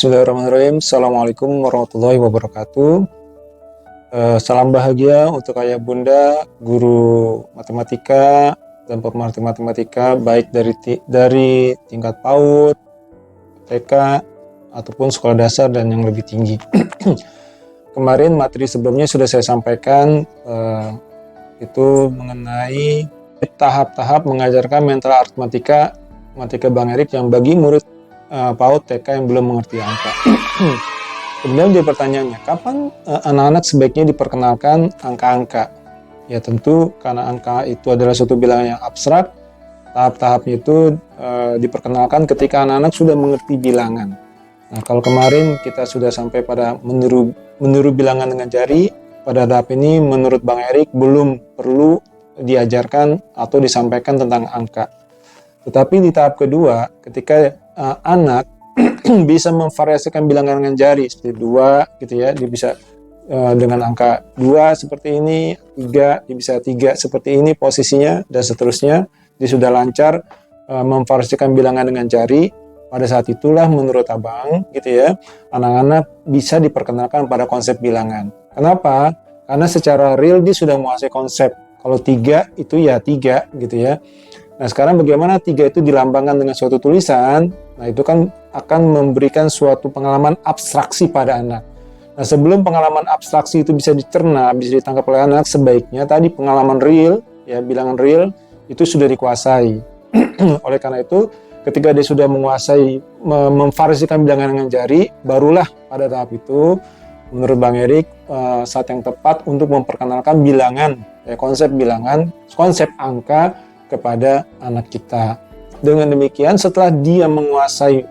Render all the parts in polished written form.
Bismillahirrahmanirrahim. Assalamualaikum warahmatullahi wabarakatuh. Salam bahagia untuk ayah bunda, guru matematika dan pemerhati matematika, baik dari tingkat PAUD, TK, ataupun sekolah dasar dan yang lebih tinggi. Kemarin materi sebelumnya sudah saya sampaikan, itu mengenai tahap-tahap mengajarkan mental matematika Bang Erik yang bagi murid PAUD TK yang belum mengerti angka. Kemudian dia pertanyaannya, kapan anak-anak sebaiknya diperkenalkan angka-angka? Ya tentu karena angka itu adalah suatu bilangan yang abstrak, tahap-tahapnya itu diperkenalkan ketika anak-anak sudah mengerti bilangan. Nah, kalau kemarin kita sudah sampai pada meniru bilangan dengan jari, pada tahap ini menurut Bang Erik belum perlu diajarkan atau disampaikan tentang angka. Tetapi di tahap kedua, ketika anak bisa memvariasikan bilangan dengan jari seperti 2 gitu ya, dia bisa dengan angka 2 seperti ini, 3, dia bisa 3 seperti ini posisinya dan seterusnya. Dia sudah lancar memvariasikan bilangan dengan jari. Pada saat itulah menurut Abang gitu ya, anak-anak bisa diperkenalkan pada konsep bilangan. Kenapa? Karena secara real dia sudah menguasai konsep. Kalau 3 itu ya 3 gitu ya. Nah sekarang bagaimana 3 itu dilambangkan dengan suatu tulisan, nah itu kan akan memberikan suatu pengalaman abstraksi pada anak. Nah sebelum pengalaman abstraksi itu bisa dicerna, bisa ditangkap oleh anak, sebaiknya tadi pengalaman real, ya bilangan real, itu sudah dikuasai. Oleh karena itu, ketika dia sudah menguasai, memvariasikan bilangan dengan jari, barulah pada tahap itu, menurut Bang Erik, saat yang tepat untuk memperkenalkan bilangan, ya, konsep bilangan, konsep angka, kepada anak kita. Dengan demikian setelah dia menguasai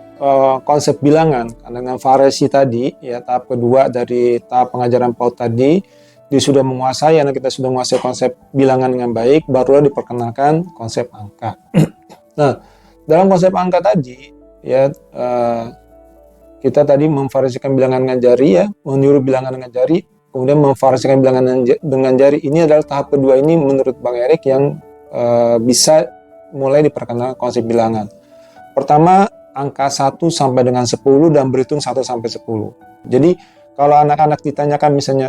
konsep bilangan dengan variasi tadi, ya tahap kedua dari tahap pengajaran PAUD tadi, dia sudah menguasai, anak kita sudah menguasai konsep bilangan dengan baik, barulah diperkenalkan konsep angka. Nah, dalam konsep angka tadi, ya kita tadi memvariasikan bilangan dengan jari, ya meniru bilangan dengan jari, kemudian memvariasikan bilangan dengan jari. Ini adalah tahap kedua ini menurut Bang Erik yang bisa mulai diperkenalkan konsep bilangan. Pertama, angka 1 sampai dengan 10 dan berhitung 1 sampai 10. Jadi, kalau anak-anak ditanyakan misalnya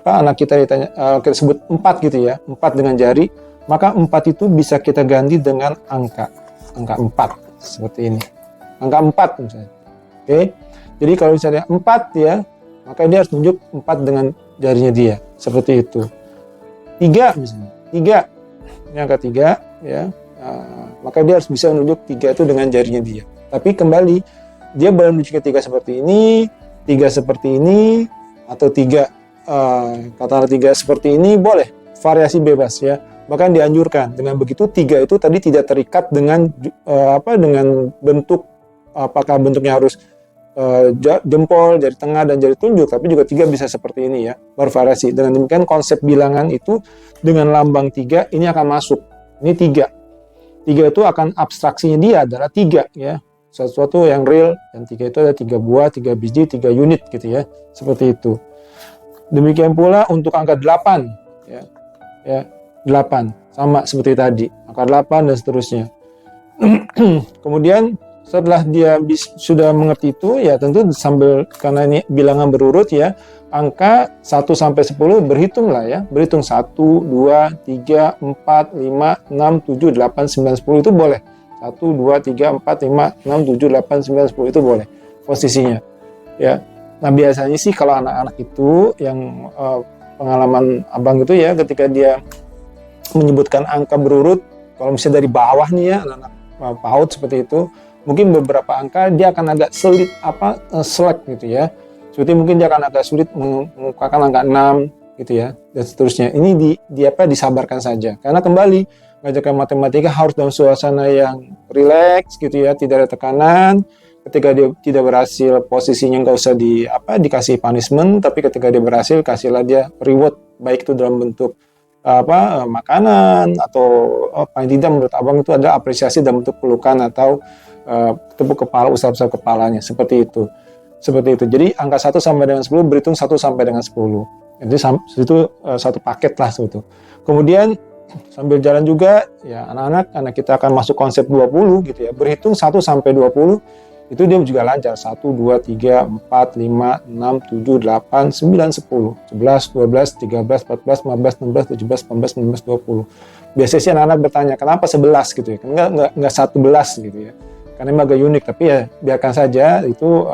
anak kita ditanya, kita sebut 4 gitu ya, 4 dengan jari, maka 4 itu bisa kita ganti dengan angka 4 seperti ini. Angka 4 misalnya. Oke. Jadi kalau misalnya 4 ya, maka dia harus tunjuk 4 dengan jarinya dia, seperti itu. 3 misalnya. 3 ini angka 3 ya, maka dia harus bisa menunjuk 3 itu dengan jarinya dia. Tapi kembali, dia boleh menunjuk 3 seperti ini, 3 seperti ini, atau 3 katakanlah 3 seperti ini, boleh, variasi bebas ya. Bahkan dianjurkan, dengan begitu 3 itu tadi tidak terikat dengan dengan bentuk, apakah bentuknya harus jempol, jari tengah, dan jari tunjuk, tapi juga 3 bisa seperti ini ya, bervariasi. Dengan demikian konsep bilangan itu dengan lambang 3 ini akan masuk. Ini 3 itu akan abstraksinya dia adalah 3 ya, sesuatu yang real, dan 3 itu ada 3 buah, 3 biji, 3 unit gitu ya, seperti itu. Demikian pula untuk angka 8 ya 8 sama seperti tadi, angka 8 dan seterusnya. Kemudian setelah dia sudah mengerti itu, ya tentu sambil, karena ini bilangan berurut ya, angka 1 sampai 10 berhitung lah ya, berhitung 1, 2, 3, 4, 5, 6, 7, 8, 9, 10 itu boleh. 1, 2, 3, 4, 5, 6, 7, 8, 9, 10 itu boleh posisinya. Ya. Nah biasanya sih kalau anak-anak itu yang pengalaman Abang itu ya, ketika dia menyebutkan angka berurut, kalau misalnya dari bawah nih ya, anak-anak PAUD seperti itu, mungkin beberapa angka dia akan agak sulit selek gitu ya. Seperti mungkin dia akan agak sulit mengungkapkan angka 6 gitu ya, dan seterusnya. Ini disabarkan saja. Karena kembali mengajarkan matematika harus dalam suasana yang rileks gitu ya, tidak ada tekanan. Ketika dia tidak berhasil, posisinya nggak usah dikasih punishment, tapi ketika dia berhasil, kasihlah dia reward, baik itu dalam bentuk makanan atau paling tidak menurut Abang itu ada apresiasi dalam bentuk pelukan atau tepuk kepala, usap-usap kepalanya, seperti itu. Jadi angka 1 sampai dengan 10 berhitung 1 sampai dengan 10. Jadi itu satu paket lah itu. Kemudian sambil jalan juga ya anak kita akan masuk konsep 20 gitu ya. Berhitung 1 sampai 20 itu dia juga lancar. 1, 2, 3, 4, 5, 6, 7, 8, 9, 10, 11, 12, 13, 14, 15, 16, 17, 18, 19, 20. Biasanya sih anak-anak bertanya, kenapa 11 gitu ya? Enggak 11 gitu ya. Karena ini agak unik, tapi ya biarkan saja itu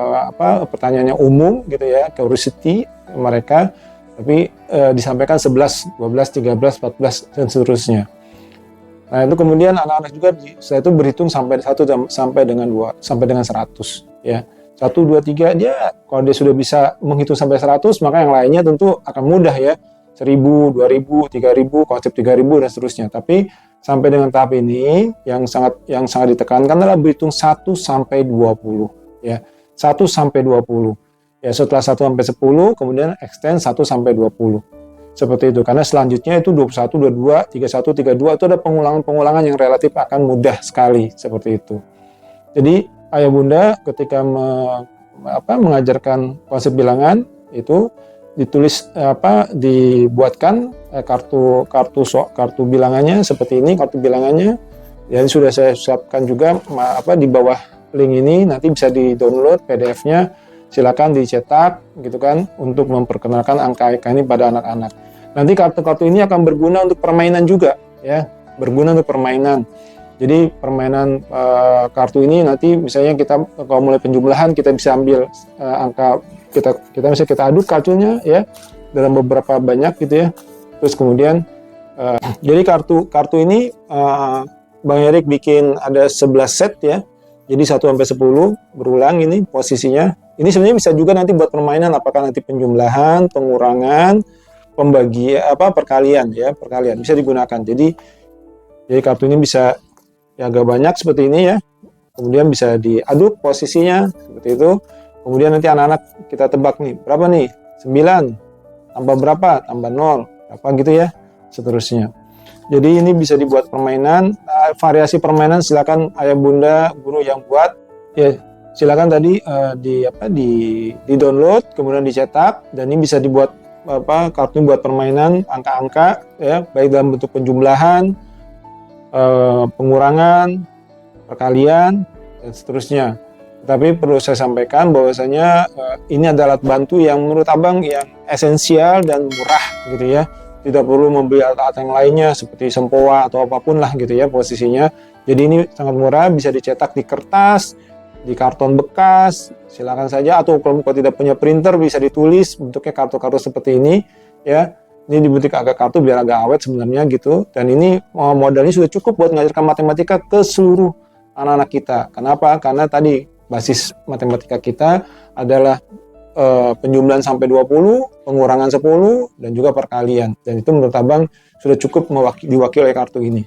pertanyaannya umum gitu ya, curiosity mereka, tapi disampaikan 11, 12, 13, 14 dan seterusnya. Nah, itu kemudian anak-anak juga setelah itu berhitung sampai 1 sampai dengan 2 sampai dengan 100 ya. 1 2 3 dia kalau dia sudah bisa menghitung sampai 100, maka yang lainnya tentu akan mudah ya. 1000, 2000, 3000, konsep 3000 dan seterusnya. Tapi sampai dengan tahap ini yang sangat ditekankan adalah berhitung 1 sampai 20 ya. 1 sampai 20. Ya, setelah 1 sampai 10 kemudian extend 1 sampai 20. Seperti itu, karena selanjutnya itu 21, 22, 31, 32 itu ada pengulangan-pengulangan yang relatif akan mudah sekali seperti itu. Jadi ayah bunda ketika mengajarkan konsep bilangan itu ditulis dibuatkan kartu bilangannya seperti ini, kartu bilangannya. Jadi sudah saya siapkan juga di bawah link ini, nanti bisa di-download PDF-nya. Silakan dicetak gitu kan untuk memperkenalkan angka-angka ini pada anak-anak. Nanti kartu-kartu ini akan berguna untuk permainan juga ya, berguna untuk permainan. Jadi permainan kartu ini nanti misalnya kita kalau mulai penjumlahan kita bisa ambil angka kita aduk kartunya ya dalam beberapa banyak gitu ya. Terus kemudian jadi kartu ini Bang Erik bikin ada 11 set ya. Jadi 1 sampai 10 berulang ini posisinya. Ini sebenarnya bisa juga nanti buat permainan, apakah nanti penjumlahan, pengurangan, perkalian bisa digunakan. Jadi kartu ini bisa ya agak banyak seperti ini ya. Kemudian bisa diaduk posisinya seperti itu. Kemudian nanti anak-anak kita tebak nih, berapa nih? 9 tambah berapa? Tambah 0, apa gitu ya. Seterusnya. Jadi ini bisa dibuat permainan, variasi permainan silakan ayah bunda guru yang buat ya. Silakan tadi di download kemudian dicetak, dan ini bisa dibuat kartu buat permainan angka-angka ya, baik dalam bentuk penjumlahan, pengurangan, perkalian dan seterusnya. Tapi perlu saya sampaikan bahwasanya ini adalah alat bantu yang menurut abang yang esensial dan murah gitu ya. Tidak perlu membeli alat-alat yang lainnya seperti sempoa atau apapun lah gitu ya posisinya. Jadi ini sangat murah, bisa dicetak di kertas, di karton bekas, silakan saja, atau kalau tidak punya printer bisa ditulis bentuknya kartu-kartu seperti ini ya. Ini dibentuk agak kartu biar agak awet sebenarnya gitu. Dan ini modalnya sudah cukup buat mengajarkan matematika ke seluruh anak-anak kita. Kenapa? Karena tadi basis matematika kita adalah penjumlahan sampai 20, pengurangan 10 dan juga perkalian. Dan itu menurut abang sudah cukup diwakili oleh kartu ini.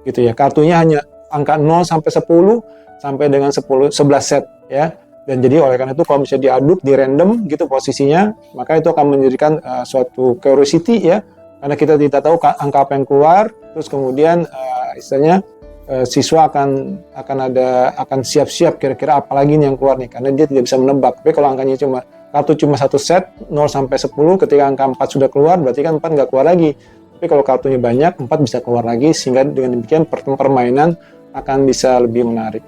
Gitu ya. Kartunya hanya angka 0 sampai 10 sampai dengan 11 set ya. Dan jadi oleh karena itu kalau misalnya diaduk di random gitu posisinya, maka itu akan menjadikan suatu curiosity ya. Karena kita tidak tahu angka apa yang keluar, terus kemudian istilahnya siswa akan siap-siap kira-kira apa lagi nih yang keluar nih, karena dia tidak bisa menebak. Tapi kalau angkanya kartu cuma satu set 0 sampai 10, ketika angka 4 sudah keluar berarti kan 4 nggak keluar lagi. Tapi kalau kartunya banyak, 4 bisa keluar lagi, sehingga dengan demikian permainan akan bisa lebih menarik.